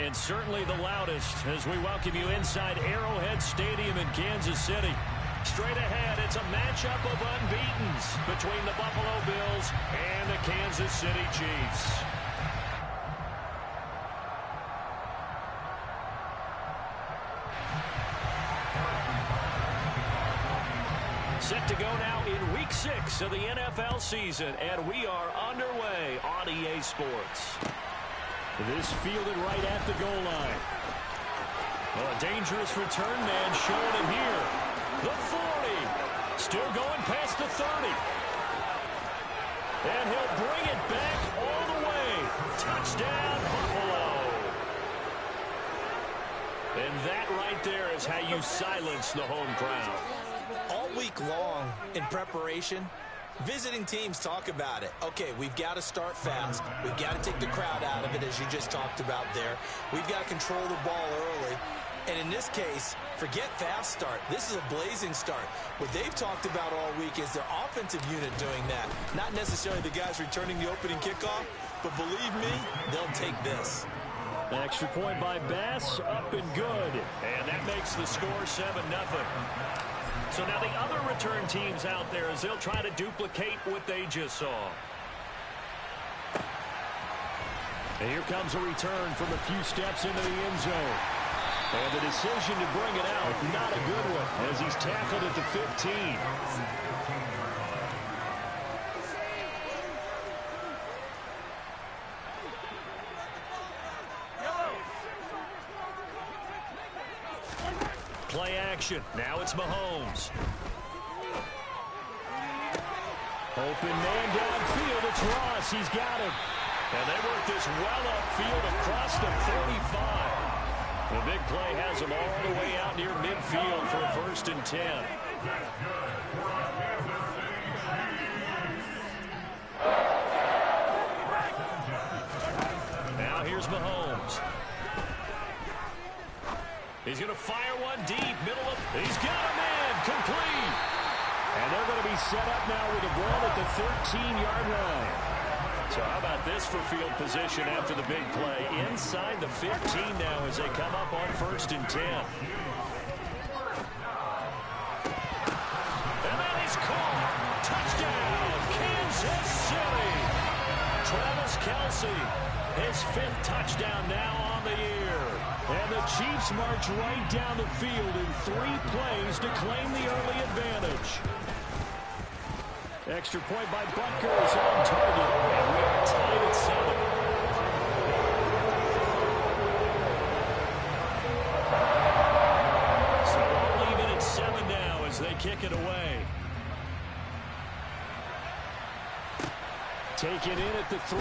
and certainly the loudest as we welcome you inside Arrowhead Stadium in Kansas City. Straight ahead, it's a matchup of unbeatens between the Buffalo Bills and the Kansas City Chiefs. Set to go now in Week 6 of the NFL season, and we are underway on EA Sports. This fielded right at the goal line. Well, a dangerous return man showing him here. The 40. Still going past the 30. And he'll bring it back all the way. Touchdown, Buffalo. And that right there is how you silence the home crowd. All week long in preparation, visiting teams talk about it. Okay, we've got to start fast. We've got to take the crowd out of it, as you just talked about there. We've got to control the ball early. And in this case, forget fast start. This is a blazing start. What they've talked about all week is their offensive unit doing that. Not necessarily the guys returning the opening kickoff, but believe me, they'll take this. An extra point by Bass, up and good. And that makes the score 7-0. So now the other return teams out there as they'll try to duplicate what they just saw. And here comes a return from a few steps into the end zone. And the decision to bring it out, not a good one, as he's tackled at the 15. Play action. Now it's Mahomes. Open man downfield. It's Ross. He's got him. And they work this well upfield across the 35. The big play has him all the way out near midfield for a 1st and 10. Now here's Mahomes. He's going to fire one deep, middle of, he's got a man, complete. And they're going to be set up now with the ball at the 13-yard line. So how about this for field position after the big play? Inside the 15 now as they come up on 1st and 10. And that is caught. Touchdown, Kansas City. Travis Kelce, his 5th touchdown now on the year. And the Chiefs march right down the field in 3 plays to claim the early advantage. Extra point by Butker is on target. And we are tied at 7. So we'll leave it at 7 now as they kick it away. Taken in at the 3.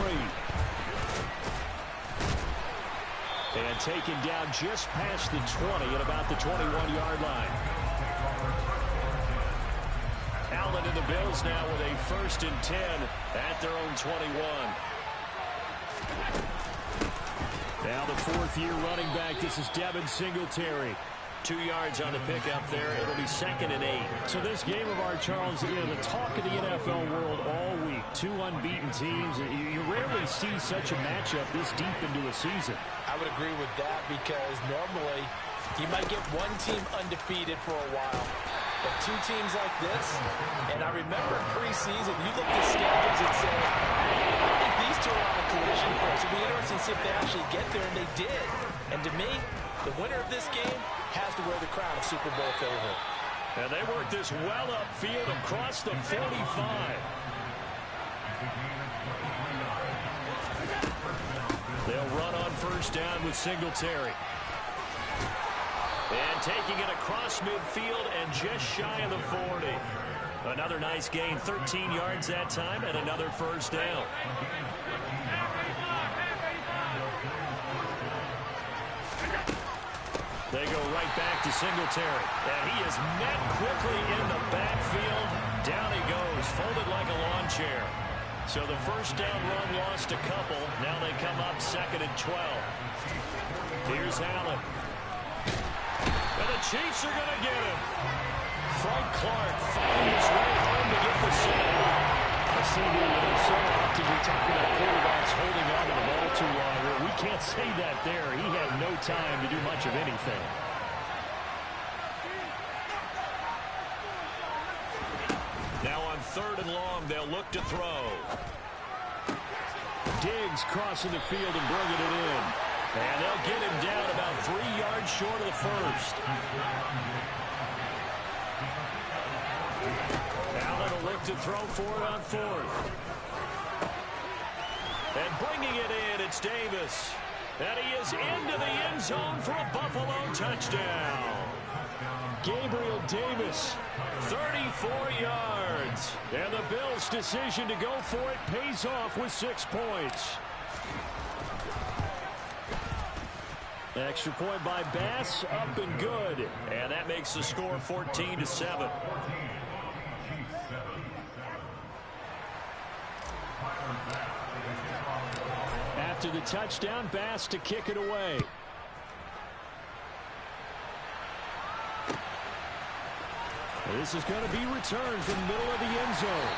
And taken down just past the 20 at about the 21-yard line. Allen and the Bills now with a 1st and 10 at their own 21. Now the 4th-year running back. This is Devin Singletary. 2 yards on the pickup there. It'll be 2nd and 8. So this game of our, Charles, the talk of the NFL world all week. 2 unbeaten teams. You rarely see such a matchup this deep into a season. I would agree with that because normally you might get one team undefeated for a while. But 2 teams like this, and I remember preseason, you look at schedules and say, I think these 2 are on a collision course. It'll be interesting to see if they actually get there, and they did. And to me, the winner of this game has to wear the crown of Super Bowl favorite. And they work this well upfield across the 45. They'll run on 1st down with Singletary. And taking it across midfield and just shy of the 40. Another nice gain, 13 yards that time, and another 1st down. They go right back to Singletary. And he is met quickly in the backfield. Down he goes, folded like a lawn chair. So the 1st down run lost a couple. Now they come up 2nd and 12. Here's Allen. And the Chiefs are going to get him. Frank Clark finding his way home to get the save. See, so often we talk about quarterbacks holding on to the ball too long. We can't say that there. He had no time to do much of anything. Now on 3rd and long, they'll look to throw. Diggs crossing the field and bringing it in. And they'll get him down about 3 yards short of the first. Allen will look to throw for it on 4th. And bringing it in, it's Davis. And he is into the end zone for a Buffalo touchdown. Gabriel Davis, 34 yards. And the Bills' decision to go for it pays off with 6 points. Extra point by Bass, up and good. And that makes the score 14-7. After the touchdown, Bass to kick it away. This is going to be returned from the middle of the end zone.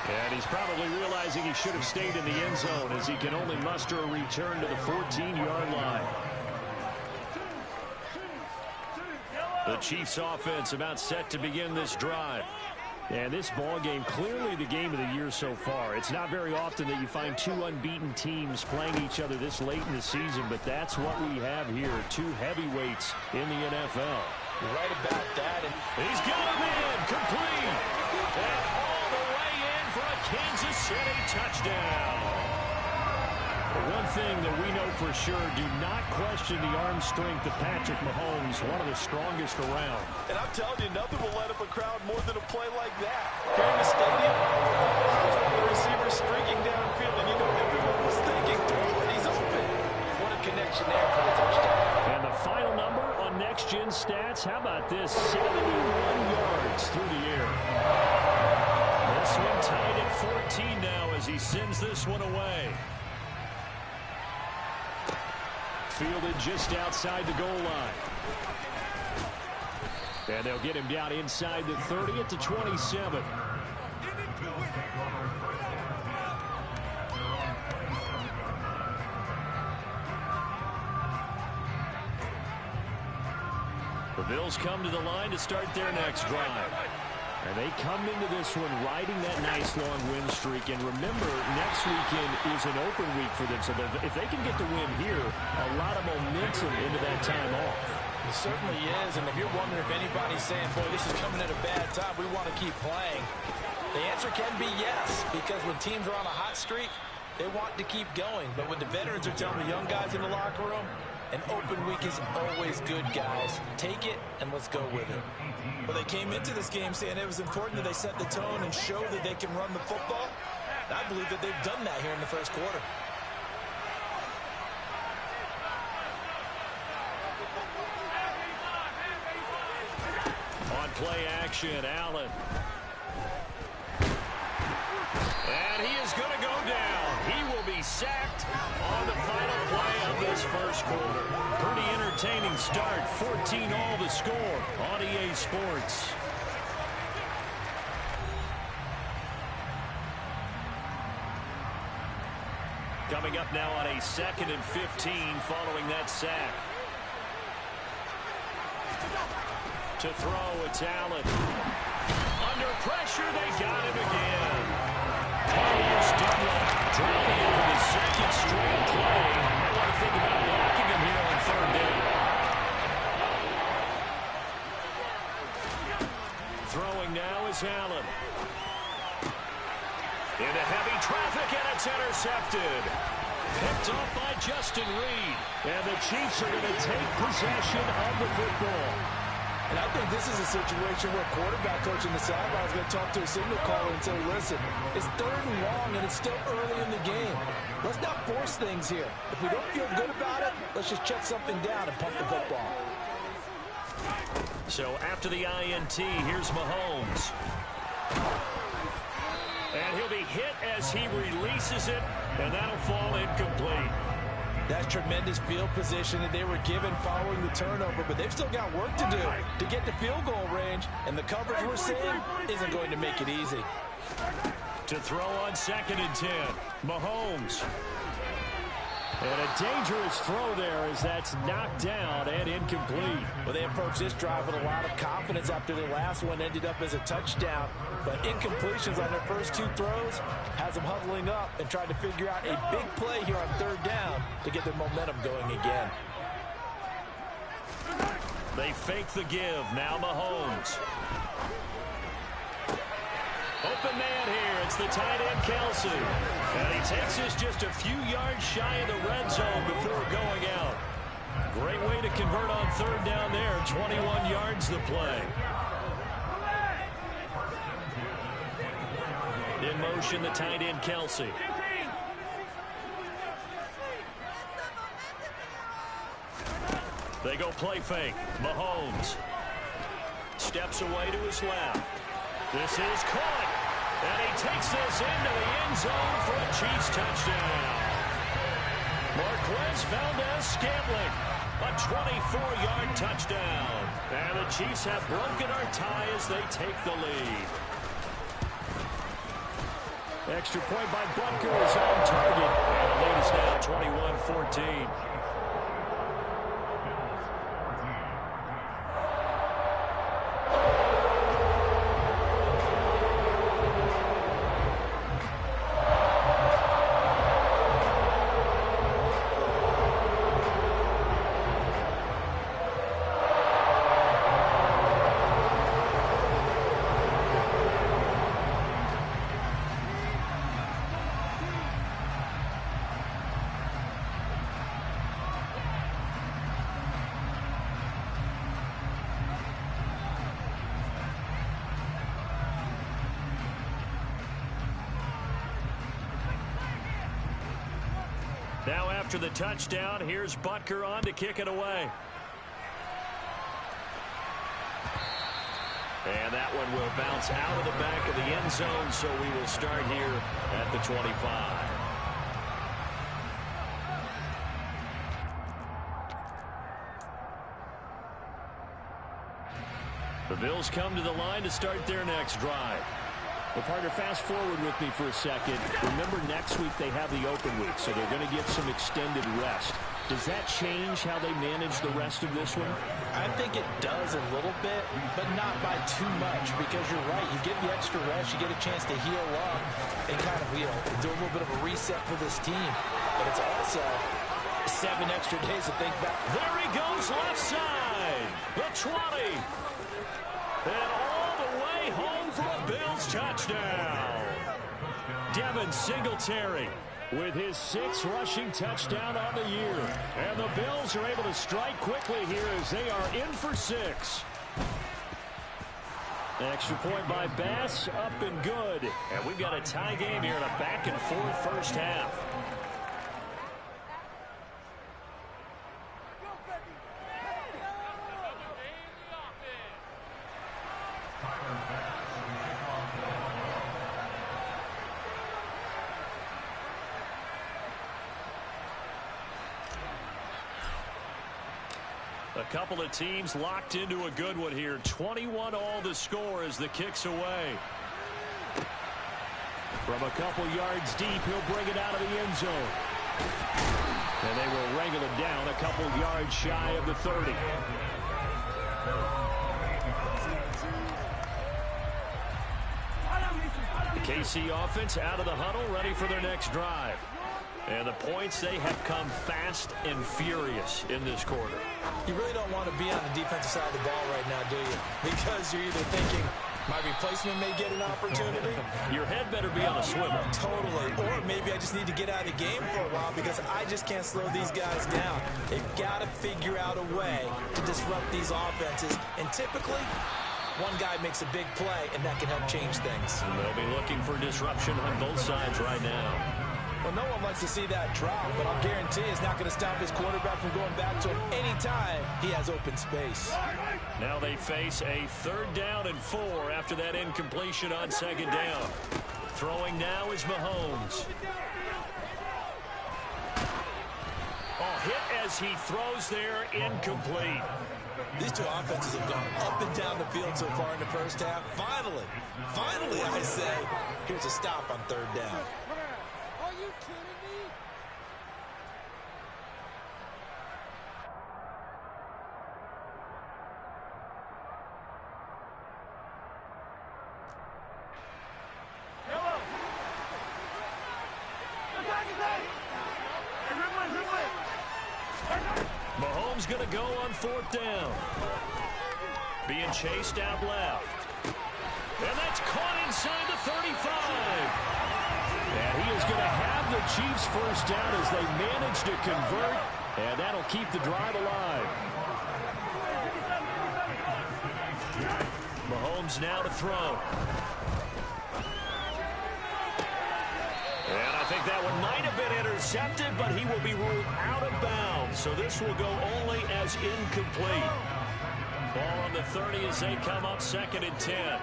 And he's probably realizing he should have stayed in the end zone as he can only muster a return to the 14-yard line. The Chiefs offense about set to begin this drive. And this ball game, clearly the game of the year so far. It's not very often that you find 2 unbeaten teams playing each other this late in the season, but that's what we have here. 2 heavyweights in the NFL. You're right about that. And he's got him in, complete. And all the way in for a Kansas City touchdown. One thing that we know for sure, do not question the arm strength of Patrick Mahomes, one of the strongest around. And I'm telling you, nothing will light up a crowd more than a play like that. Here in the stadium, the receiver streaking downfield, and you know everyone was thinking, he's open. What a connection there for the touchdown. And the final number on Next Gen Stats, how about this? 71 yards through the air. This one tied at 14 now as he sends this one away. Fielded just outside the goal line. And they'll get him down inside the 30 at the 27. The Bills come to the line to start their next drive. And they come into this one riding that nice long win streak. And remember, next weekend is an open week for them. So if they can get the win here, a lot of momentum into that time off. It certainly is. And if you're wondering if anybody's saying, boy, this is coming at a bad time, we want to keep playing, the answer can be yes. Because when teams are on a hot streak, they want to keep going. But when the veterans are telling the young guys in the locker room, an open week is always good, guys. Take it, and let's go with it. Well, they came into this game saying it was important that they set the tone and show that they can run the football. And I believe that they've done that here in the first quarter. On play action, Allen. And he is going to go down. He will be sacked on the final play of this first quarter. Pretty entertaining start. 14-all the score on EA Sports. Coming up now on a 2nd and 15 following that sack. To throw, it's Allen. Under pressure, they got him again. Carlos Dunlap dropping it for the 2nd straight play. I want to think about blocking him here on 3rd down. Throwing now is Allen. Into heavy traffic, and it's intercepted. Picked off by Justin Reed. And the Chiefs are going to take possession of the football. And I think this is a situation where quarterback coach in the sideline is going to talk to a signal caller and say, listen, it's 3rd and long, and it's still early in the game. Let's not force things here. If we don't feel good about it, let's just check something down and pump the football. So after the INT, here's Mahomes. And he'll be hit as he releases it, and that'll fall incomplete. That's tremendous field position that they were given following the turnover, but they've still got work to do to get to field goal range, and the coverage we're seeing isn't going to make it easy. To throw on 2nd and 10. Mahomes. And a dangerous throw there as that's knocked down and incomplete. Well, they approached this drive with a lot of confidence after the last one ended up as a touchdown. But incompletions on their first 2 throws has them huddling up and trying to figure out a big play here on 3rd down to get their momentum going again. They fake the give. Now Mahomes. Open man here. It's the tight end, Kelsey. And he takes this just a few yards shy of the red zone before going out. Great way to convert on 3rd down there. 21 yards the play. In motion, the tight end, Kelsey. They go play fake. Mahomes steps away to his left. This is caught. And he takes this into the end zone for a Chiefs touchdown. Marquez Valdez-Scantling, a 24-yard touchdown. And the Chiefs have broken our tie as they take the lead. Extra point by Butker is on target. And the lead is now 21-14. Now after the touchdown, here's Butker on to kick it away. And that one will bounce out of the back of the end zone, so we will start here at the 25. The Bills come to the line to start their next drive. Well, partner, fast forward with me for a second. Remember, next week they have the open week, so they're going to get some extended rest. Does that change how they manage the rest of this one? I think it does a little bit, but not by too much, because you're right. You get the extra rest, you get a chance to heal up and kind of, do a little bit of a reset for this team. But it's also 7 extra days to think back. There he goes, left side. The 20. And all the way home for a Bills touchdown. Devin Singletary with his 6th rushing touchdown on the year. And the Bills are able to strike quickly here as they are in for 6. Extra point by Bass, up and good. And we've got a tie game here in a back-and-forth first half. A couple of teams locked into a good one here. 21 all the score as the kick's away. From a couple yards deep, he'll bring it out of the end zone. And they will wrangle him down a couple yards shy of the 30. The KC offense out of the huddle, ready for their next drive. And the points, they have come fast and furious in this quarter. You really don't want to be on the defensive side of the ball right now, do you? Because you're either thinking, my replacement may get an opportunity. Your head better be on a swivel. Totally. Or maybe I just need to get out of the game for a while because I just can't slow these guys down. They've got to figure out a way to disrupt these offenses. And typically, one guy makes a big play, and that can help change things. And they'll be looking for disruption on both sides right now. Well, no one likes to see that drop, but I'll guarantee it's not going to stop his quarterback from going back to him anytime he has open space. Now they face a 3rd down and 4 after that incompletion on 2nd down. Throwing now is Mahomes. Oh, hit as he throws there, incomplete. These two offenses have gone up and down the field so far in the first half. Finally, I say, here's a stop on third down. Are you kidding me? Mahomes going to go on fourth down. Being chased out left. And that's caught inside the 35. And he is going to have the Chiefs first down as they manage to convert. And that'll keep the drive alive. Mahomes now to throw. And I think that one might have been intercepted, but he will be ruled out of bounds. So this will go only as incomplete. Ball on the 30 as they come up second and 10.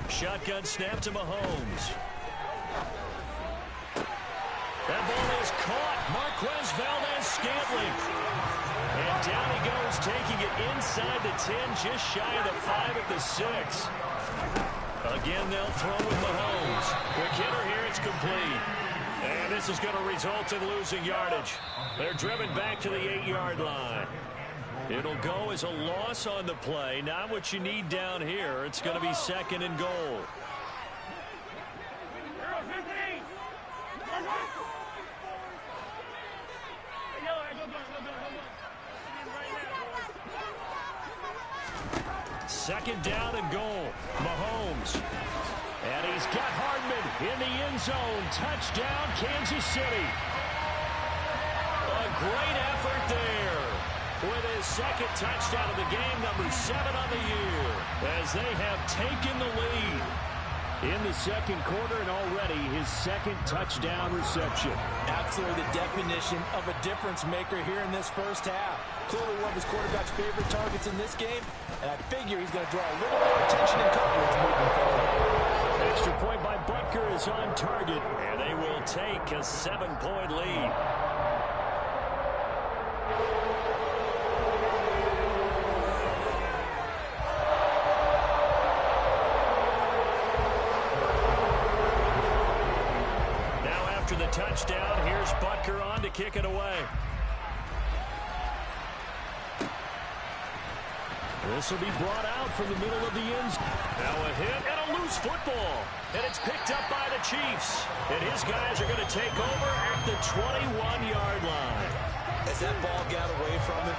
Shotgun snap to Mahomes. That ball is caught. Marquez Valdez-Scantling. And down he goes, taking it inside the 10, just shy of the 5 at the 6. Again, they'll throw with Mahomes. Quick hitter here, it's complete. And this is going to result in losing yardage. They're driven back to the 8-yard line. It'll go as a loss on the play. Not what you need down here. It's going to be second and goal. Second down and goal. Mahomes. And he's got Hardman in the end zone. Touchdown, Kansas City. A great effort there. With his second touchdown of the game, number 7 on the year, as they have taken the lead in the second quarter, and already his second touchdown reception. Absolutely the definition of a difference maker here in this first half. Clearly one of his quarterback's favorite targets in this game, and I figure he's going to draw a little more attention and coverage moving forward. Extra point by Butker is on target, and they will take a 7-point lead. The touchdown, here's Butker on to kick it away. This will be brought out from the middle of the end zone. Now a hit and a loose football. And it's picked up by the Chiefs. And his guys are going to take over at the 21-yard line. As that ball got away from him,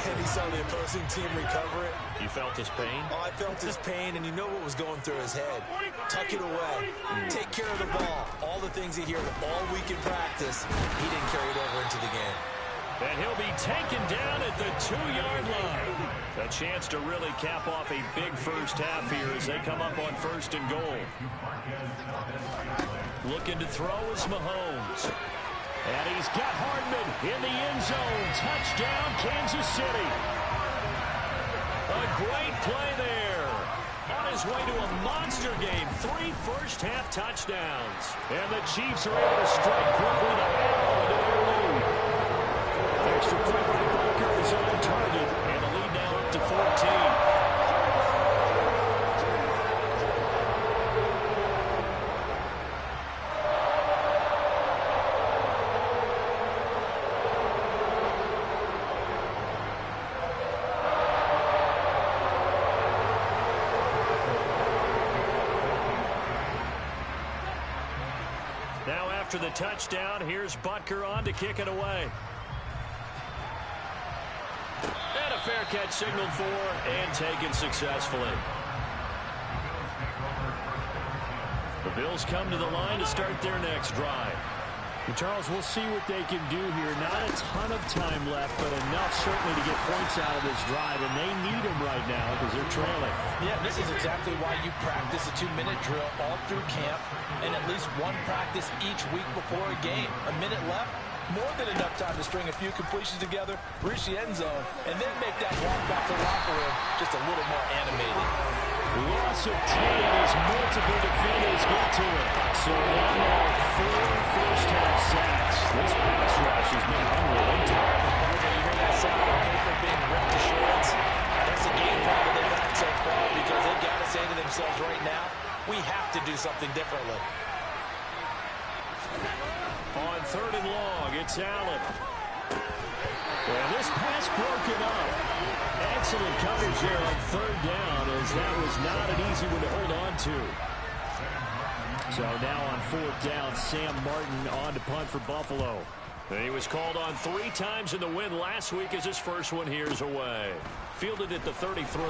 and he saw the opposing team recover it. You felt his pain? Oh, I felt his pain, and you know what was going through his head. Tuck it away. Take care of the ball. All the things he heard all week in practice, he didn't carry it over into the game. And he'll be taken down at the 2-yard line. A chance to really cap off a big first half here as they come up on first and goal. Looking to throw is Mahomes. And he's got Hardman in the end zone. Touchdown, Kansas City. A great play there. On his way to a monster game. 3 first-half touchdowns. And the Chiefs are able to strike quickly to add on to their lead. Extra point by Butker is on target. And the lead now up to 14. After the touchdown, here's Butker on to kick it away. And a fair catch signaled for and taken successfully. The Bills come to the line to start their next drive. And Charles, we'll see what they can do here. Not a ton of time left, but enough certainly to get points out of this drive, and they need them right now because they're trailing. Yeah, this is exactly why you practice a 2-minute drill all through camp and at least one practice each week before a game. A minute left, more than enough time to string a few completions together, reach the end zone, and then make that walk back to the locker room just a little more animated. Loss of 10 as multiple defenders get to it. So now 4 first-half sacks. This pass rush has been unrelenting. You hear that sound of paper being ripped to shreds? That's the game plan that they've had so far because they've got to say to themselves right now, we have to do something differently. On 3rd and long, it's Allen. And this pass broken up. Excellent coverage there on 3rd down, as that was not an easy one to hold on to. So now on 4th down, Sam Martin on to punt for Buffalo. And he was called on 3 times in the win last week as his first one here's away. Fielded at the 33.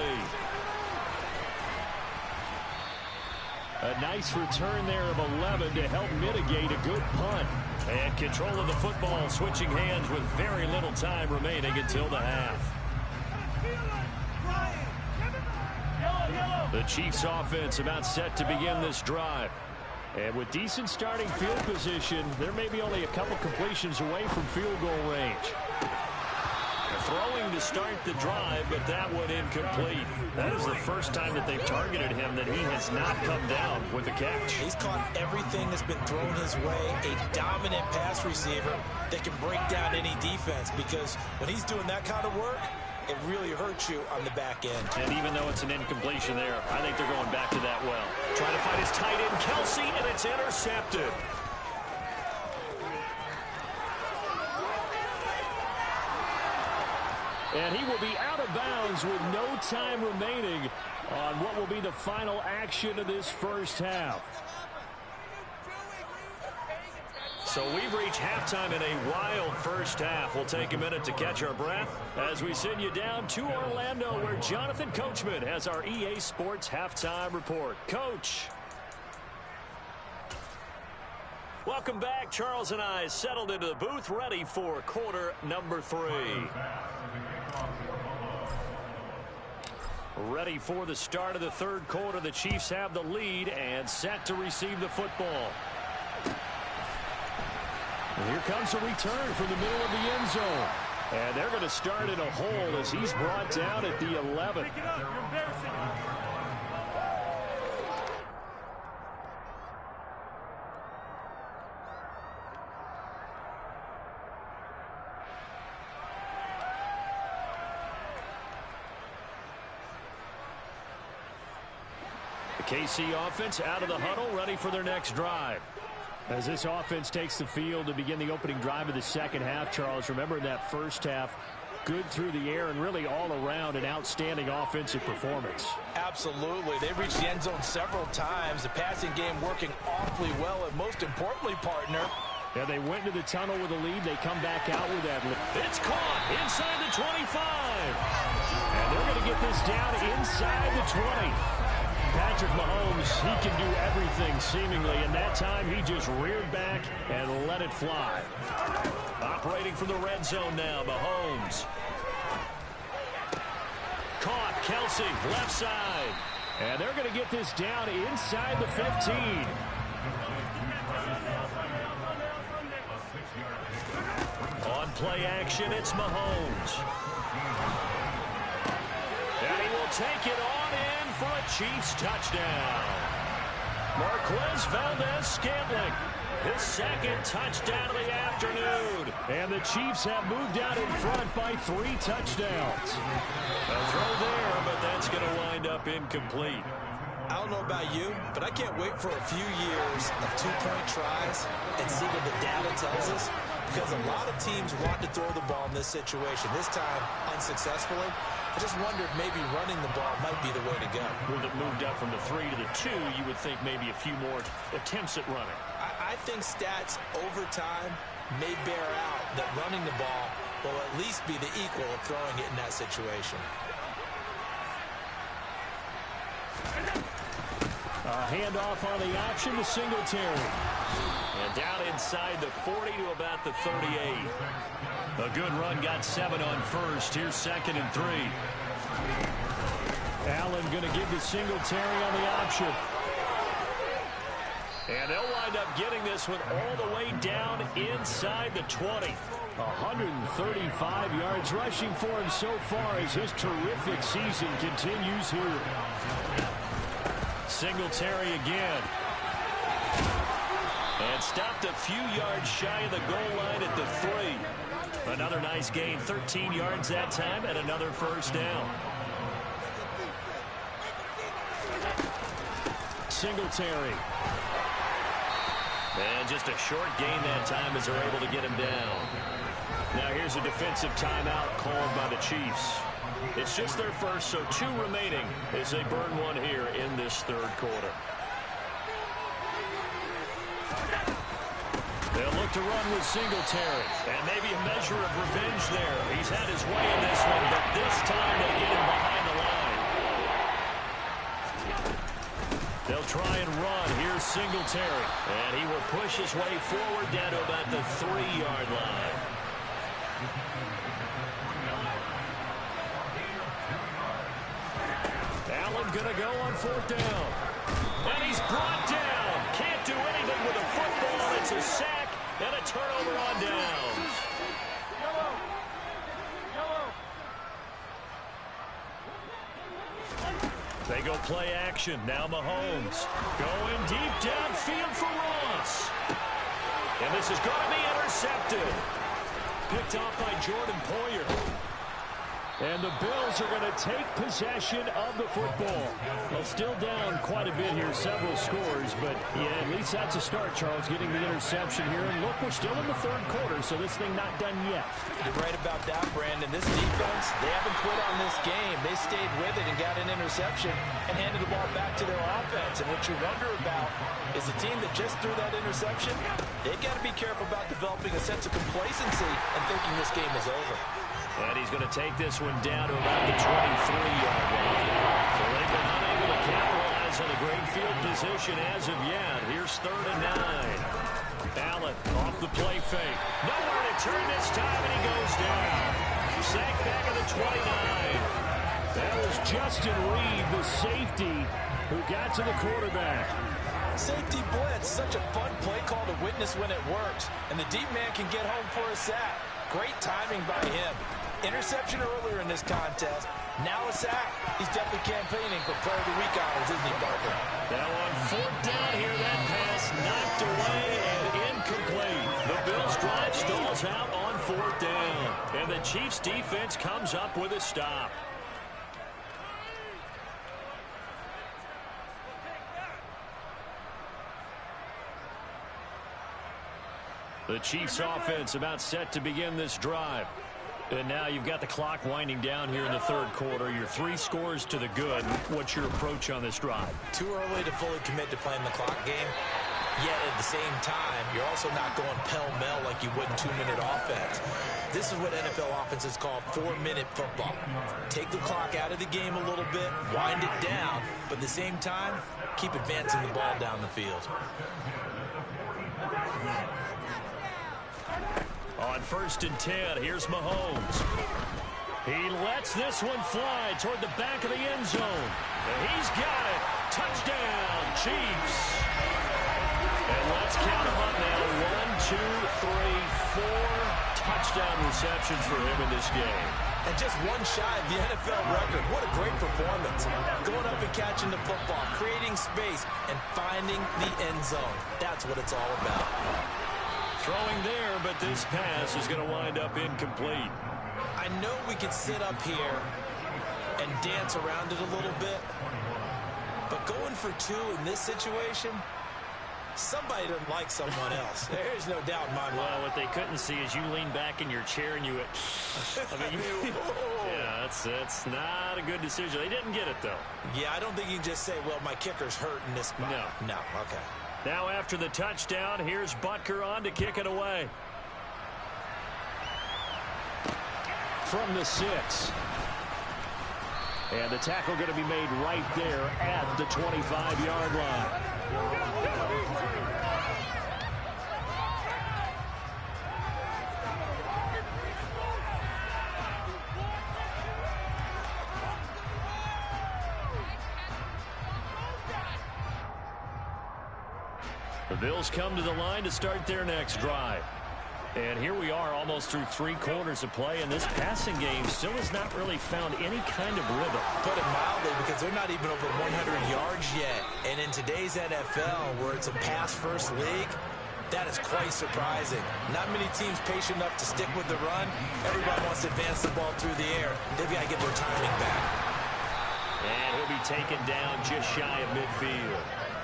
A nice return there of 11 to help mitigate a good punt. And control of the football, switching hands with very little time remaining until the half. The Chiefs offense about set to begin this drive. And with decent starting field position, there may be only a couple completions away from field goal range. Throwing to start the drive, but that one incomplete. That is the first time that they've targeted him that he has not come down with a catch. He's caught everything that's been thrown his way, a dominant pass receiver that can break down any defense, because when he's doing that kind of work, it really hurts you on the back end. And even though it's an incompletion there, I think they're going back to that well. Trying to find his tight end, Kelsey, and it's intercepted. And he will be out of bounds with no time remaining on what will be the final action of this first half. So we've reached halftime in a wild first half. We'll take a minute to catch our breath as we send you down to Orlando, where Jonathan Coachman has our EA Sports halftime report. Coach. Welcome back. Charles and I settled into the booth, ready for quarter number 3. Ready for the start of the 3rd quarter. The Chiefs have the lead and set to receive the football. And here comes a return from the middle of the end zone. And they're going to start in a hole as he's brought down at the 11. The KC offense out of the huddle, ready for their next drive. As this offense takes the field to begin the opening drive of the second half, Charles, remember in that first half, good through the air and really all around an outstanding offensive performance. Absolutely. They've reached the end zone several times. The passing game working awfully well, and most importantly, partner. Yeah, they went to the tunnel with a lead. They come back out with that lead. It's caught inside the 25. And they're going to get this down inside the 20. Patrick Mahomes, he can do everything seemingly, and that time he just reared back and let it fly. Operating from the red zone now, Mahomes. Caught, Kelsey, left side. And they're going to get this down inside the 15. On play action, it's Mahomes. And he will take it on in for a Chiefs touchdown. Marquez Valdez-Scantling, his second touchdown of the afternoon. And the Chiefs have moved out in front by 3 touchdowns. A throw there, but that's going to wind up incomplete. I don't know about you, but I can't wait for a few years of 2-point tries and see what the data tells us, because a lot of teams want to throw the ball in this situation. This time, unsuccessfully. I just wonder if maybe running the ball might be the way to go. With it moved up from the 3 to the 2, you would think maybe a few more attempts at running. I think stats over time may bear out that running the ball will at least be the equal of throwing it in that situation. A handoff on the option to Singletary. And down inside the 40 to about the 38. A good run, got 7 on first. Here's 2nd and 3. Allen going to give to Singletary on the option. And they'll wind up getting this one all the way down inside the 20. 135 yards rushing for him so far as his terrific season continues here. Singletary again. And stopped a few yards shy of the goal line at the 3. Another nice gain, 13 yards that time, and another first down. Singletary. And just a short gain that time as they're able to get him down. Now here's a defensive timeout called by the Chiefs. It's just their first, so 2 remaining as they burn one here in this third quarter. They'll look to run with Singletary. And maybe a measure of revenge there. He's had his way in this one, but this time they get him behind the line. They'll try and run. Here's Singletary. And he will push his way forward down to about the 3-yard line. Allen going to go on 4th down. And he's brought down. Can't do anything with a football. It's a sack and a turnover on downs. They go play action. Now Mahomes going deep downfield for Ross. And this is going to be intercepted. Picked off by Jordan Poyer. And the Bills are going to take possession of the football. Well, still down quite a bit here, several scores. But, yeah, at least that's a start, Charles, getting the interception here. And look, we're still in the third quarter, so this thing not done yet. You're right about that, Brandon. This defense, they haven't quit on this game. They stayed with it and got an interception and handed the ball back to their offense. And what you wonder about is the team that just threw that interception, they've got to be careful about developing a sense of complacency and thinking this game is over. And he's going to take this one down to about the 23-yard line. So they've been unable to capitalize on a great field position as of yet. Here's 3rd and 9. Allen off the play fake. Nowhere to turn this time, and he goes down. Sacked back at the 29. That was Justin Reed, the safety, who got to the quarterback. Safety blitz, such a fun play call to witness when it works. And the deep man can get home for a sack. Great timing by him. Interception earlier in this contest. Now a sack. He's definitely campaigning for Player of the Week honors, isn't he, Parker? Now on 4th down here, that pass knocked away and incomplete. The Bills drive stalls out on 4th down. And the Chiefs defense comes up with a stop. The Chiefs offense about set to begin this drive. And now you've got the clock winding down here in the third quarter. Your 3 scores to the good. What's your approach on this drive? Too early to fully commit to playing the clock game. Yet at the same time, you're also not going pell-mell like you would in 2-minute offense. This is what NFL offenses call 4-minute football. Take the clock out of the game a little bit, wind it down, but at the same time, keep advancing the ball down the field. On 1st and 10, here's Mahomes. He lets this one fly toward the back of the end zone. And he's got it. Touchdown, Chiefs. And let's count them up now. 1, 2, 3, 4 touchdown receptions for him in this game. And just one shy of the NFL record. What a great performance. Going up and catching the football, creating space, and finding the end zone. That's what it's all about. Throwing there, but this pass is going to wind up incomplete. I know we could sit up here and dance around it a little bit, but going for 2 in this situation, somebody doesn't like someone else. There's no doubt in my mind. Well, what they couldn't see is you lean back in your chair and you went, I mean, yeah, that's not a good decision. They didn't get it, though. Yeah, I don't think you can just say, well, my kicker's hurt in this spot. No, okay. Now after the touchdown, here's Butker on to kick it away. From the 6. And the tackle going to be made right there at the 25-yard line. The Bills come to the line to start their next drive. And here we are almost through 3 quarters of play, and this passing game still has not really found any kind of rhythm. Put it mildly, because they're not even over 100 yards yet. And in today's NFL, where it's a pass-first league, that is quite surprising. Not many teams patient enough to stick with the run. Everybody wants to advance the ball through the air. They've got to get their timing back. And he'll be taken down just shy of midfield.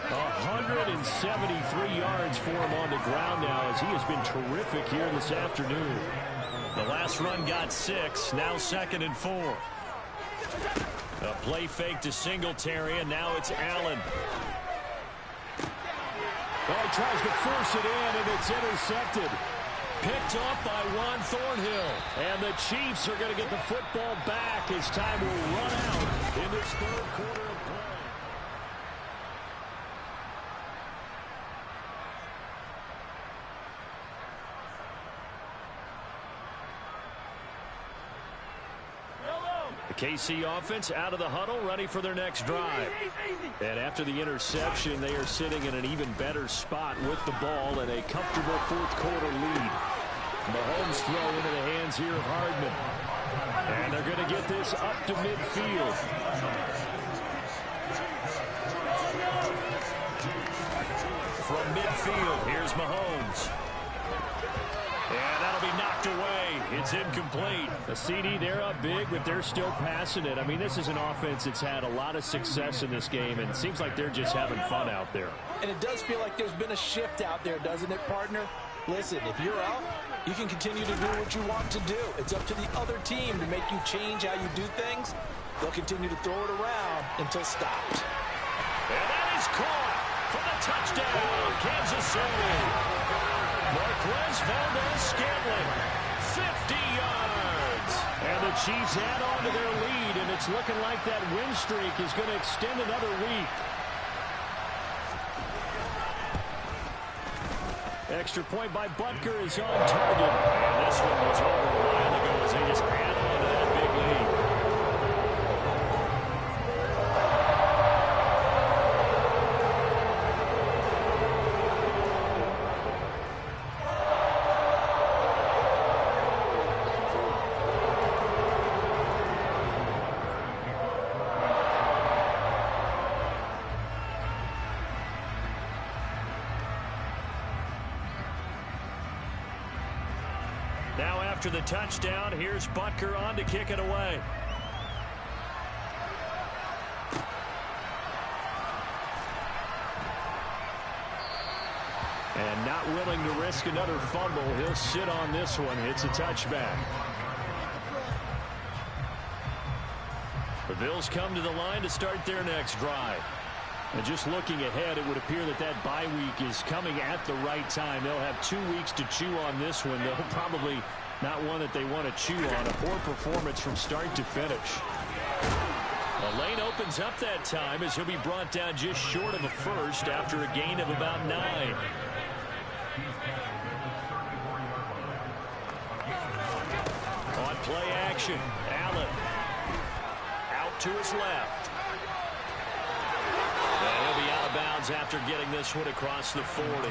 173 yards for him on the ground now, as he has been terrific here this afternoon. The last run got 6, now 2nd and 4. A play fake to Singletary, and now it's Allen. Well, he tries to force it in, and it's intercepted. Picked off by Juan Thornhill. And the Chiefs are going to get the football back as time will run out in this 3rd quarter of play. The KC offense out of the huddle, ready for their next drive. And after the interception, they are sitting in an even better spot with the ball and a comfortable 4th quarter lead. Mahomes throw into the hands here of Hardman. And they're going to get this up to midfield. From midfield, here's Mahomes. And that'll be knocked away. It's incomplete. The CD, they're up big, but they're still passing it. I mean, this is an offense that's had a lot of success in this game, and it seems like they're just having fun out there. And it does feel like there's been a shift out there, doesn't it, partner? Listen, if you're up, you can continue to do what you want to do. It's up to the other team to make you change how you do things. They'll continue to throw it around until stopped. And that is caught for the touchdown, Kansas City. Marquez Valdez-Scantling, 50 yards. And the Chiefs add on to their lead, and it's looking like that win streak is going to extend another week. Extra point by Butker is on target. And this one was over a while ago as they just add on to that big lead. Now after the touchdown, here's Butker on to kick it away. And not willing to risk another fumble, he'll sit on this one. It's a touchback. The Bills come to the line to start their next drive. And just looking ahead, it would appear that that bye week is coming at the right time. They'll have 2 weeks to chew on this one. They'll probably not one that they want to chew on. A poor performance from start to finish. The lane opens up that time as he'll be brought down just short of a first after a gain of about 9. On play action, Allen out to his left. He'll be out of bounds after getting this one across the 40.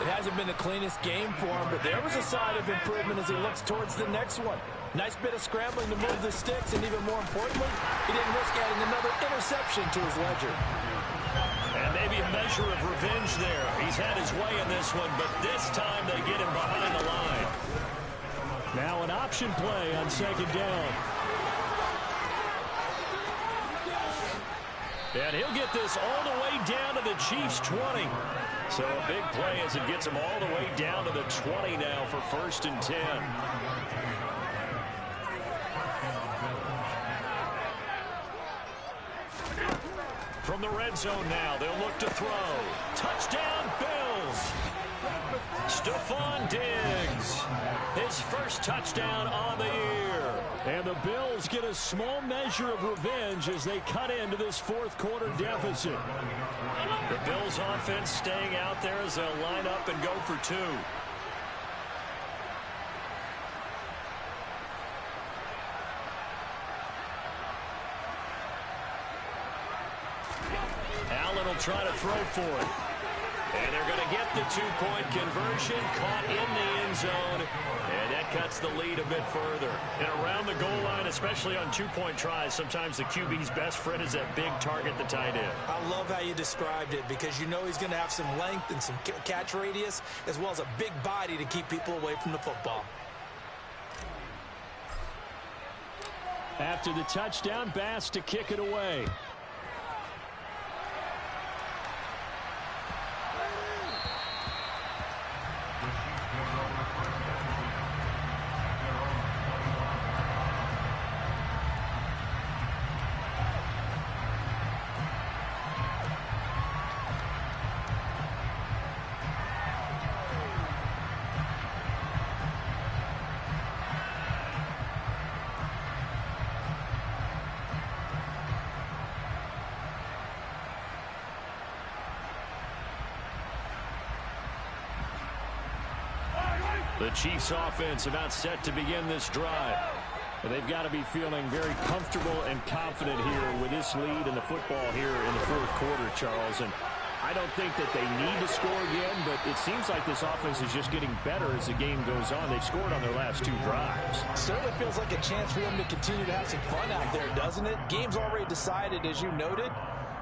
It hasn't been the cleanest game for him, but there was a sign of improvement as he looks towards the next one. Nice bit of scrambling to move the sticks, and even more importantly, he didn't risk adding another interception to his ledger. And maybe a measure of revenge there. He's had his way in this one, but this time they get him behind the line. Now an option play on 2nd down. And he'll get this all the way down to the Chiefs' 20. So a big play as it gets him all the way down to the 20 now for 1st and 10. From the red zone now, they'll look to throw. Touchdown, Bills! Stephon Diggs, his first touchdown on the year. And the Bills get a small measure of revenge as they cut into this 4th quarter deficit. The Bills offense staying out there as they'll line up and go for 2. Allen will try to throw for it. And they're going to get the two-point conversion, caught in the end zone, and that cuts the lead a bit further. And around the goal line, especially on two-point tries, sometimes the QB's best friend is that big target, the tight end. I love how you described it because you know he's going to have some length and some catch radius as well as a big body to keep people away from the football. After the touchdown, Bass to kick it away. The Chiefs offense about set to begin this drive. They've got to be feeling very comfortable and confident here with this lead in the football here in the fourth quarter, Charles. And I don't think that they need to score again, but it seems like this offense is just getting better as the game goes on. They've scored on their last two drives. Certainly feels like a chance for them to continue to have some fun out there, doesn't it? Game's already decided, as you noted.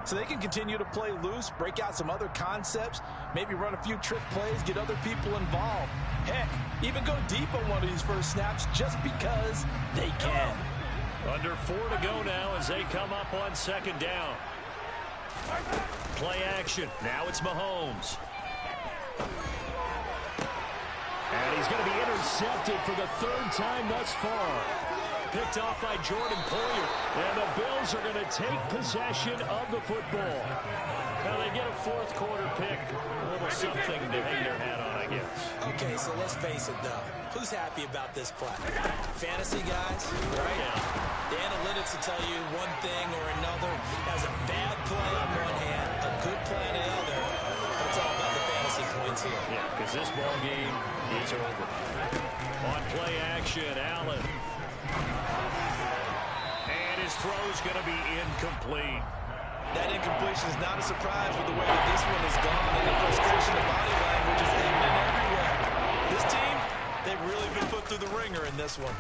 So they can continue to play loose, break out some other concepts, maybe run a few trick plays, get other people involved. Heck, even go deep on one of these first snaps just because they can. Under 4 to go now as they come up on second down. Play action. Now it's Mahomes. And he's going to be intercepted for the third time thus far. Picked off by Jordan Poyer. And the Bills are going to take possession of the football. Now they get a fourth quarter pick. A little something to hang their hat on, I guess. Okay, so let's face it, though. Who's happy about this play? Fantasy guys, right? Yeah. The analytics will tell you one thing or another. Has a bad play on one hand, a good play on the other. That's all about the fantasy points here. Yeah, because this ball game is over. On play action, Allen. And his throw's going to be incomplete. That incompletion is not a surprise with the way that this one has gone, and the frustration of body language is evident everywhere. This team, they've really been put through the ringer in this one.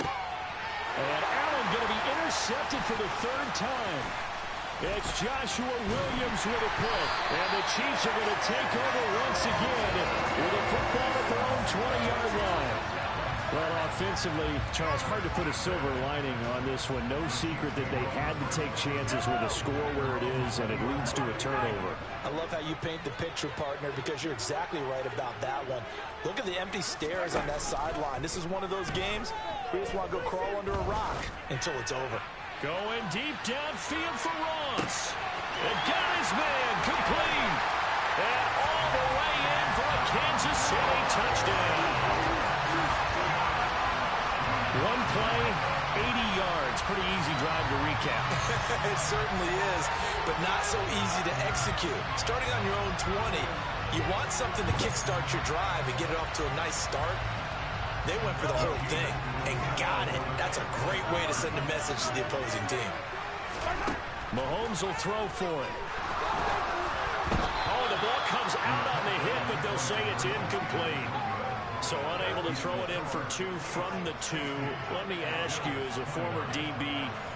And Allen going to be intercepted for the third time. It's Joshua Williams with a pick. And the Chiefs are going to take over once again with a football at their own 20-yard line. Well, offensively, Charles, hard to put a silver lining on this one. No secret that they had to take chances with a score where it is, and it leads to a turnover. I love how you paint the picture, partner, because you're exactly right about that one. Look at the empty stares on that sideline. This is one of those games where you just want to go crawl under a rock until it's over. Going deep downfield for Ross. And got his man complete. And all the way in for a Kansas City touchdown. One play, 80 yards. Pretty easy drive to recap. It certainly is, but not so easy to execute. Starting on your own 20, you want something to kickstart your drive and get it off to a nice start. They went for the whole thing and got it. That's a great way to send a message to the opposing team. Mahomes will throw for it. Oh, the ball comes out on the hit, but they'll say it's incomplete. So unable to throw it in for 2 from the 2. Let me ask you, as a former DB,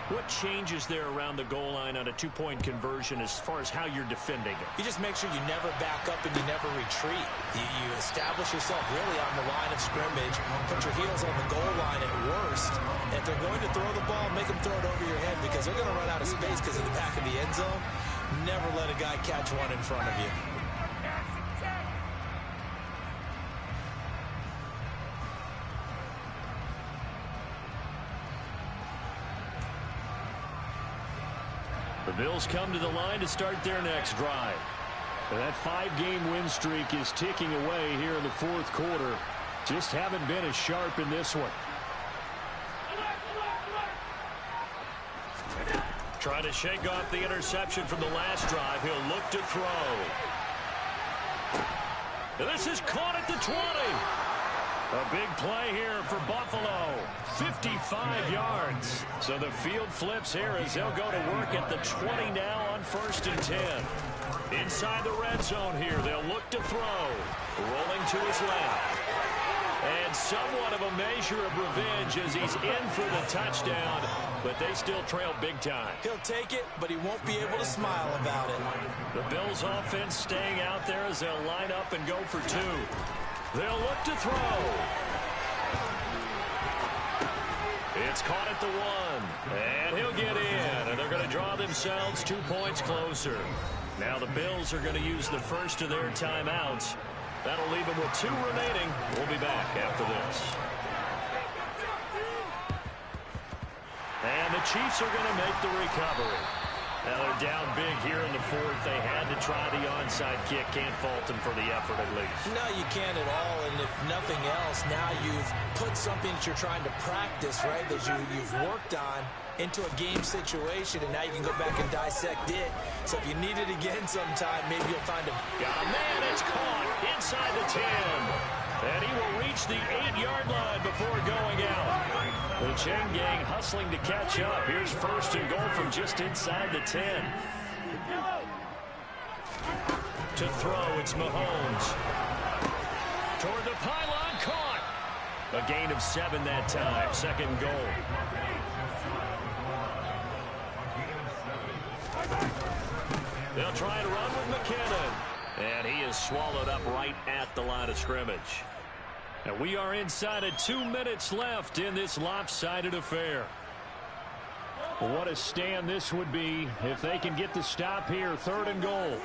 what changes there around the goal line on a two-point conversion as far as how you're defending it? You just make sure you never back up and you never retreat. You establish yourself really on the line of scrimmage, put your heels on the goal line at worst. And if they're going to throw the ball, make them throw it over your head because they're going to run out of space because of the back of the end zone. Never let a guy catch one in front of you. The Bills come to the line to start their next drive. That 5-game win streak is ticking away here in the fourth quarter. Just haven't been as sharp in this one. Trying to shake off the interception from the last drive. He'll look to throw. And this is caught at the 20. A big play here for Buffalo. 55 yards. So the field flips here as they'll go to work at the 20 now on 1st and 10. Inside the red zone here, they'll look to throw. Rolling to his left. And somewhat of a measure of revenge as he's in for the touchdown, but they still trail big time. He'll take it, but he won't be able to smile about it. The Bills offense staying out there as they'll line up and go for 2. They'll look to throw. It's caught at the 1. And he'll get in. And they're going to draw themselves 2 points closer. Now the Bills are going to use the first of their timeouts. That'll leave them with 2 remaining. We'll be back after this. And the Chiefs are going to make the recovery. Now they're down big here in the 4th. They had to try the onside kick. Can't fault them for the effort at least. No, you can't at all. And if nothing else, now you've put something that you're trying to practice, right, that you've worked on into a game situation, and now you can go back and dissect it. So if you need it again sometime, maybe you'll find him. Got a man, it's caught inside the 10. And he will reach the 8-yard line before going out. The chain gang hustling to catch up. Here's 1st and goal from just inside the 10. To throw, it's Mahomes. Toward the pylon, caught. A gain of 7 that time. 2nd goal. They'll try and run with McKinnon. And he is swallowed up right at the line of scrimmage. And we are inside of 2 minutes left in this lopsided affair. What a stand this would be if they can get the stop here. 3rd and goal.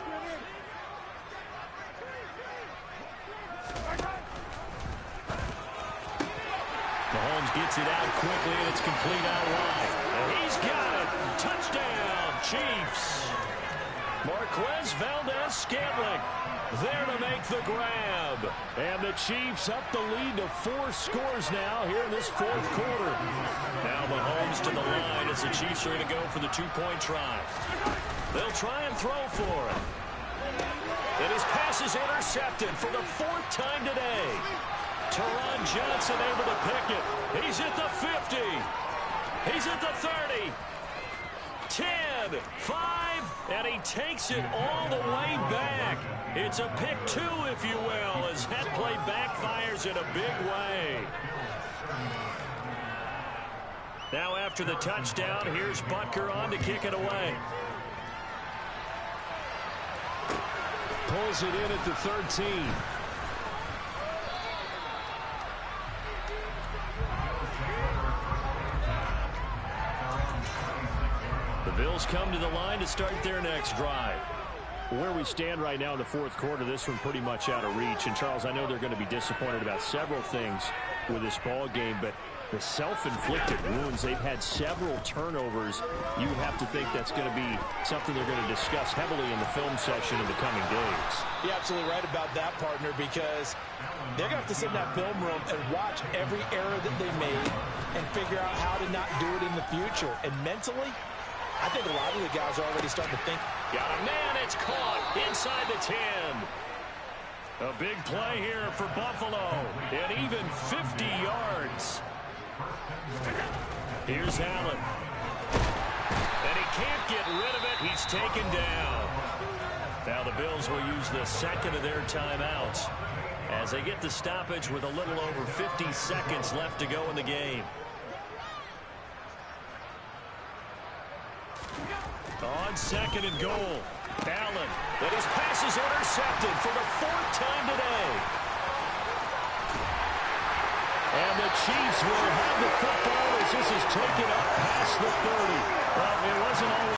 Mahomes gets it out quickly, and it's complete out wide. And he's got it. Touchdown, Chiefs. Marquez Valdez-Scantling there to make the grab. And the Chiefs up the lead to 4 scores now here in this 4th quarter. Now Mahomes to the line as the Chiefs are going to go for the 2-point try. They'll try and throw for it. And his pass is intercepted for the 4th time today. Teron Johnson able to pick it. He's at the 50. He's at the 30. 10, 5, and he takes it all the way back. It's a pick 2, if you will, as that play backfires in a big way. Now after the touchdown, here's Butker on to kick it away. Pulls it in at the 13. The Bills come to the line to start their next drive. Where we stand right now in the 4th quarter, this one pretty much out of reach. And, Charles, I know they're going to be disappointed about several things with this ball game, but the self-inflicted wounds, they've had several turnovers. You have to think that's going to be something they're going to discuss heavily in the film session in the coming days. You're absolutely right about that, partner, because they're going to have to sit in that film room and watch every error that they made and figure out how to not do it in the future. And mentally, I think a lot of the guys are already starting to think. Got a man, it's caught inside the 10. A big play here for Buffalo, and even 50 yards. Here's Allen. And he can't get rid of it. He's taken down. Now the Bills will use the 2nd of their timeouts as they get the stoppage with a little over 50 seconds left to go in the game. On 2nd and goal, Allen. And his pass is intercepted for the 4th time today. And the Chiefs will have the football as this is taken up past the 30. Well, it wasn't always